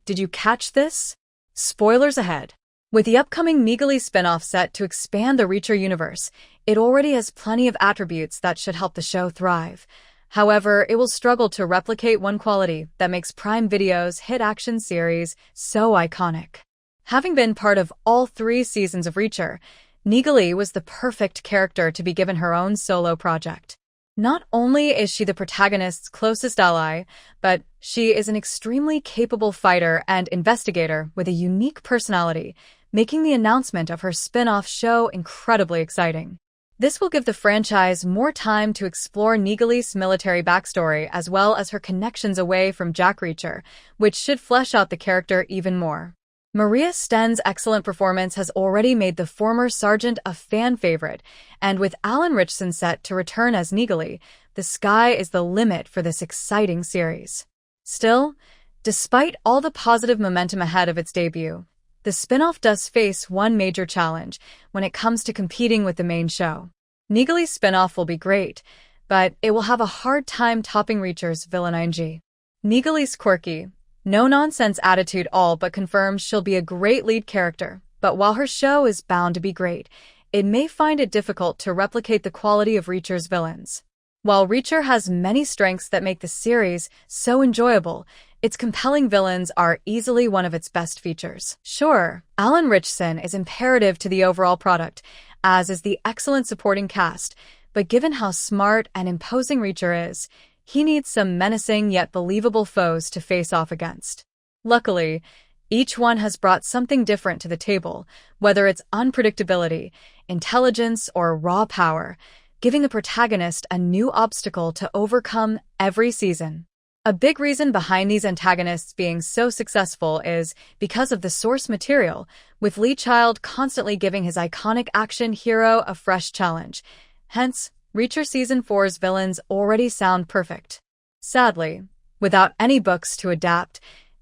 Did you catch this? Spoilers ahead. With the upcoming Neagley spinoff set to expand the Reacher universe, it already has plenty of attributes that should help the show thrive. However, it will struggle to replicate one quality that makes Prime Video's hit action series so iconic. Having been part of all 3 seasons of Reacher, Neagley was the perfect character to be given her own solo project. Not only is she the protagonist's closest ally, but she is an extremely capable fighter and investigator with a unique personality, making the announcement of her spin-off show incredibly exciting. This will give the franchise more time to explore Neagley's military backstory as well as her connections away from Jack Reacher, which should flesh out the character even more. Maria Sten's excellent performance has already made the former sergeant a fan favorite, and with Alan Ritchson set to return as Neagley, the sky is the limit for this exciting series. Still, despite all the positive momentum ahead of its debut, the spin-off does face one major challenge when it comes to competing with the main show. Neagley's spin-off will be great, but it will have a hard time topping Reacher's villain ing. Neagley's quirky, no-nonsense attitude all but confirms she'll be a great lead character, but while her show is bound to be great, it may find it difficult to replicate the quality of Reacher's villains. While Reacher has many strengths that make the series so enjoyable, its compelling villains are easily one of its best features. Sure, Alan Ritchson is imperative to the overall product, as is the excellent supporting cast, but given how smart and imposing Reacher is, he needs some menacing yet believable foes to face off against. Luckily, each one has brought something different to the table, whether it's unpredictability, intelligence, or raw power, giving the protagonist a new obstacle to overcome every season. A big reason behind these antagonists being so successful is because of the source material, with Lee Child constantly giving his iconic action hero a fresh challenge. Hence, Reacher Season 4's villains already sound perfect. Sadly, without any books to adapt,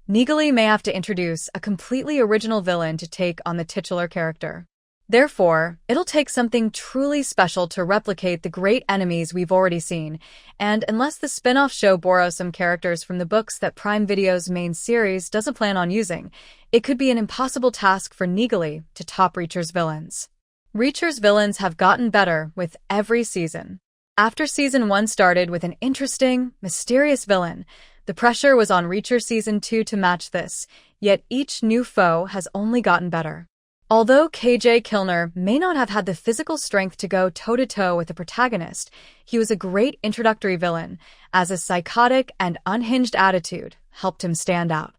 Neagley may have to introduce a completely original villain to take on the titular character. Therefore, it'll take something truly special to replicate the great enemies we've already seen, and unless the spin-off show borrows some characters from the books that Prime Video's main series doesn't plan on using, it could be an impossible task for Neagley to top Reacher's villains. Reacher's villains have gotten better with every season. After Season 1 started with an interesting, mysterious villain, the pressure was on Reacher Season 2 to match this, yet each new foe has only gotten better. Although KJ Kilner may not have had the physical strength to go toe-to-toe with the protagonist, he was a great introductory villain, as his psychotic and unhinged attitude helped him stand out.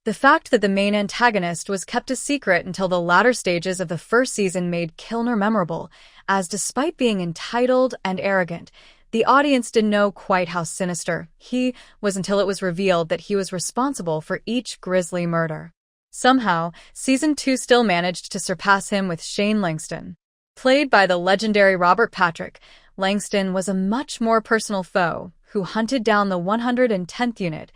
The fact that the main antagonist was kept a secret until the latter stages of the first season made Kilner memorable, as despite being entitled and arrogant, the audience didn't know quite how sinister he was until it was revealed that he was responsible for each grisly murder. Somehow, Season 2 still managed to surpass him with Shane Langston. Played by the legendary Robert Patrick, Langston was a much more personal foe who hunted down the 110th unit,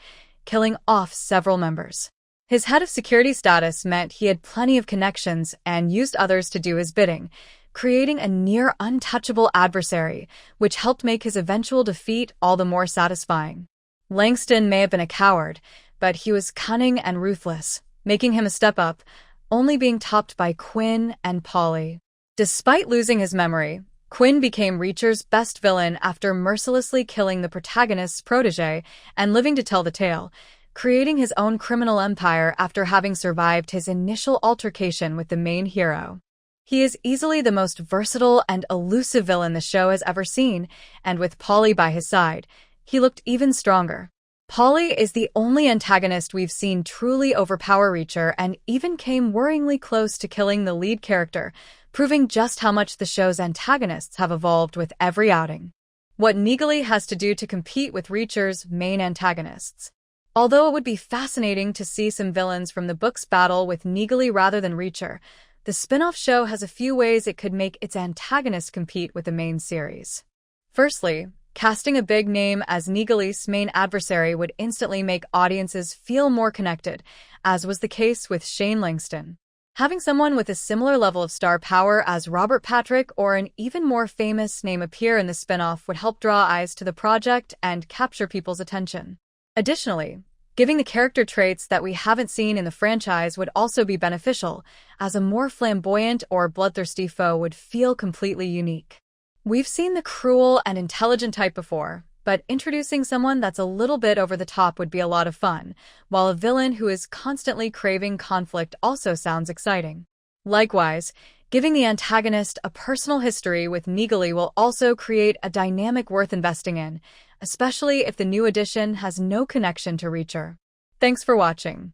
killing off several members. His head of security status meant he had plenty of connections and used others to do his bidding, creating a near untouchable adversary, which helped make his eventual defeat all the more satisfying. Langston may have been a coward, but he was cunning and ruthless, making him a step up, only being topped by Quinn and Polly. Despite losing his memory, Quinn became Reacher's best villain after mercilessly killing the protagonist's protege and living to tell the tale, creating his own criminal empire after having survived his initial altercation with the main hero. He is easily the most versatile and elusive villain the show has ever seen, and with Polly by his side, he looked even stronger. Polly is the only antagonist we've seen truly overpower Reacher and even came worryingly close to killing the lead character, proving just how much the show's antagonists have evolved with every outing. What Neagley has to do to compete with Reacher's main antagonists. Although it would be fascinating to see some villains from the books battle with Neagley rather than Reacher, the spin-off show has a few ways it could make its antagonists compete with the main series. Firstly, casting a big name as Neagley's main adversary would instantly make audiences feel more connected, as was the case with Shane Langston. Having someone with a similar level of star power as Robert Patrick or an even more famous name appear in the spin-off would help draw eyes to the project and capture people's attention. Additionally, Giving the character traits that we haven't seen in the franchise would also be beneficial, as a more flamboyant or bloodthirsty foe would feel completely unique. We've seen the cruel and intelligent type before, but introducing someone that's a little bit over the top would be a lot of fun, while a villain who is constantly craving conflict also sounds exciting. Likewise, giving the antagonist a personal history with Neagley will also create a dynamic worth investing in, especially if the new addition has no connection to Reacher. Thanks for watching.